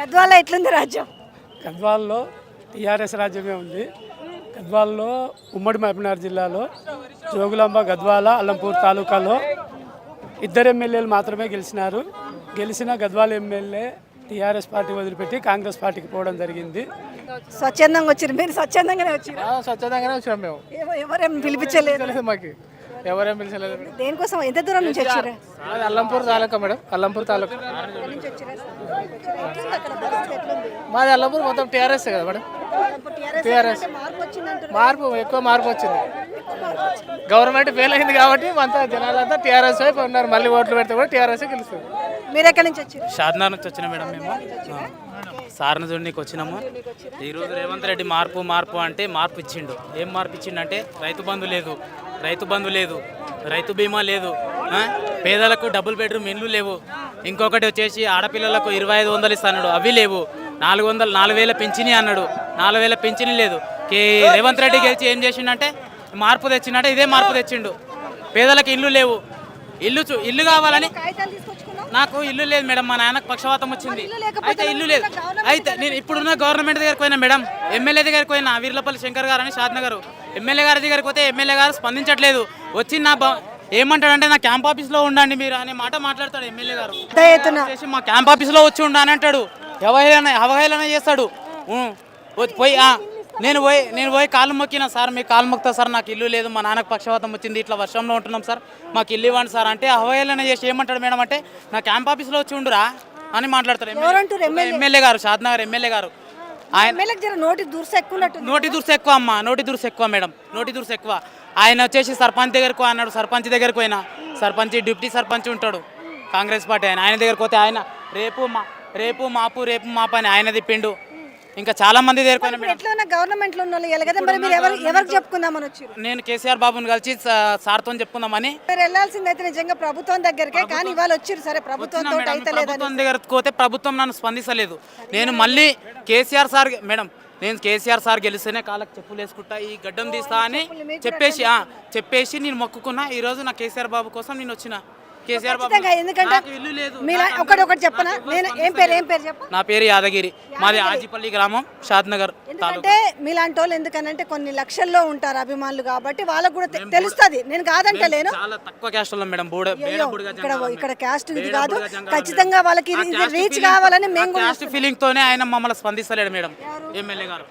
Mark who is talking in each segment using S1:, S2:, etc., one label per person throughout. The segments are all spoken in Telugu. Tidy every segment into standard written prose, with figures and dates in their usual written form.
S1: గద్వాల ఎట్లుంది రాజ్యం?
S2: గద్వాల్లో టీఆర్ఎస్ రాజ్యమే ఉంది. గద్వాల్లో ఉమ్మడి మహబూబ్నగర్ జిల్లాలో జోగులాంబ, గద్వాల, అల్లంపూర్ తాలూకాలో 2 ఎమ్మెల్యేలు మాత్రమే గెలిచినారు. గెలిచిన గద్వాల ఎమ్మెల్యే టీఆర్ఎస్ పార్టీ వదిలిపెట్టి కాంగ్రెస్ పార్టీకి పోవడం జరిగింది.
S1: స్వచ్ఛందంగా వచ్చారు, మీరు స్వచ్ఛందంగానే వచ్చారు,
S3: స్వచ్ఛంగానే వచ్చాం మేము.
S1: ఎవరేం పిలిపించలేదు?
S3: మాకు ఎవరేం పిలిచలేదు.
S1: దేనికోసం? ఎంత దూరం నుంచి వచ్చారు?
S3: అది అల్లంపూర్ తాలూకా మేడం, అల్లంపూర్ తాలూకా. మాది అల్లంపూర్ మొత్తం టీఆర్ఎస్ కదా మేడం. టీఆర్ఎస్ మార్పు, ఎక్కువ మార్పు వచ్చింది. గవర్నమెంట్ ఫెయిల్ అయింది కాబట్టి అంతా జనాలంతా టీఆర్ఎస్ వైపు ఉన్నారు. మళ్ళీ ఓట్లు పెడితే కూడా టీఆర్ఎస్ గెలుస్తుంది.
S1: మీరు ఎక్కడి నుంచి వచ్చారు?
S4: షాద్నగర్ నుంచి వచ్చిన మేడం మేము సార్ని చూడడానికి వచ్చినాము. ఈరోజు రేవంత్ రెడ్డి మార్పు అంటే మార్పు ఇచ్చిండు. ఏం మార్పు ఇచ్చిండు అంటే రైతు బంధు లేదు, రైతు బీమా లేదు, పేదలకు డబుల్ బెడ్రూమ్ ఇండ్లు లేవు. ఇంకొకటి వచ్చేసి ఆడపిల్లలకు 2500 ఇస్తాడు, అవి లేవు. 4,000 పింఛని అన్నాడు, 4,000 పింఛని లేదు. రేవంత్ రెడ్డి గెలిచి ఏం చేసిండంటే మార్పు తెచ్చిండంటే ఇదే మార్పు తెచ్చిండు. పేదలకు ఇల్లు లేవు, ఇల్లు కావాలని. నాకు ఇల్లు లేదు మేడం, మా నాన్నకు పక్షవాతం వచ్చింది, అయితే ఇల్లు లేదు. అయితే నేను ఇప్పుడున్న గవర్నమెంట్ దగ్గరికి పోయినా మేడం, ఎమ్మెల్యే దగ్గరికి పోయినా, వీర్లపల్లి శంకర్ గారు అని షాద్నగర్ ఎమ్మెల్యే గారి దగ్గరికి పోతే ఎమ్మెల్యే గారు స్పందించట్లేదు. వచ్చి ఏమంటాడంటే నా క్యాంప్ ఆఫీస్లో ఉండండి మీరు అనే మాట మాట్లాడతాడు ఎమ్మెల్యే గారు. మా క్యాంప్ ఆఫీస్లో వచ్చి ఉండాలని అంటాడు, అవహేళన చేస్తాడు. పోయి నేను పోయి కాలు మొక్కినా, సార్ మీకు కాలు మొక్తా సార్, నాకు ఇల్లు లేదు, మా నాన్నకు పక్షవాతం వచ్చింది, ఇట్లా వర్షంలో ఉంటున్నాం సార్, మాకు ఇల్లు ఇవ్వండి సార్ అంటే అవహేళన చేసి ఏమంటాడు మేడం అంటే నా క్యాంప్ ఆఫీస్లో వచ్చి ఉండురా అని మాట్లాడతాడు ఎమ్మెల్యే గారు, షాద్నగర్ ఎమ్మెల్యే గారు.
S1: నోటి దుర్స
S4: ఎక్కువ అమ్మ, నోటి దుర్స ఎక్కువ మేడం, నోటి దుర్స ఎక్కువ. ఆయన వచ్చేసి సర్పంచ్ దగ్గరకు అన్నాడు, సర్పంచ్ దగ్గరకు పోయినా, సర్పంచ్ డిప్యూటీ సర్పంచ్ ఉంటాడు కాంగ్రెస్ పార్టీ ఆయన దగ్గరకు పోతే ఆయన రేపు మాపు అని ఆయన తిప్పిండు. ఇంకా చాలా మంది
S1: గవర్నమెంట్ లో ఎవరికి చెప్పుకుందామని వచ్చారు?
S4: నేను కేసీఆర్ బాబుని కలిసి సార్తో చెప్పుకుందామని.
S1: మీరు వెళ్ళాల్సిందైతే నిజంగా ప్రభుత్వం దగ్గరికే, కానీ ఇవాళ వచ్చారు. సరే, ప్రభుత్వం
S4: దగ్గరకు పోతే ప్రభుత్వం నన్ను స్పందించలేదు. నేను మళ్ళీ కేసీఆర్ సార్ మేడం, నేను కేసీఆర్ సార్ గెలిస్తేనే కాళ్ళకి చెప్పులు వేసుకుంటా, ఈ గడ్డం తీస్తా అని చెప్పేసి నేను మొక్కుకున్నా. ఈ రోజు నా కేసీఆర్ బాబు కోసం నేను వచ్చిన. కేసీఆర్ బాబు
S1: ఎందుకంటే ఒకటి చెప్పనా, ఏం పేరు చెప్ప?
S4: నా పేరు యాదగిరి, మాది ఆజిపల్లి గ్రామం, షాద్నగర్.
S1: ఎందుకంటే మీలాంటి వాళ్ళు ఎందుకనంటే కొన్ని లక్షల్లో ఉంటారు అభిమానులు, కాబట్టి వాళ్ళకు కూడా తెలుస్తుంది. నేను కాదంటలేను,
S4: చాలా తక్కువ క్యాస్ట్ లో మేడం,
S1: ఇక్కడ క్యాస్ట్ ఇది కాదు, ఖచ్చితంగా వాళ్ళకి రీచ్ కావాలని మేము
S4: క్యాస్ట్ ఫీలింగ్ తోనే ఆయన మమ్మల్ని స్పందిస్తలేడు మేడం ఎమ్మెల్యే గారు.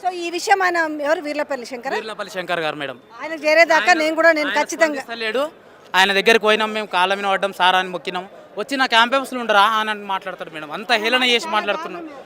S1: సో ఈ విషయం ఆయన ఎవరు? వీర్లపల్లి శంకర్
S4: గారు మేడం.
S1: ఆయన చేరేదాకా నేను ఖచ్చితంగా
S4: లేడు. ఆయన దగ్గరికి పోయినాం, మేము కాళ్ళ మీద పడ్డాం, సారా అని మొక్కినాం. వచ్చి నా క్యాంపస్లో ఉండరా అని మాట్లాడతాడు మేడం, అంత హేళన చేసి మాట్లాడుతున్నాం.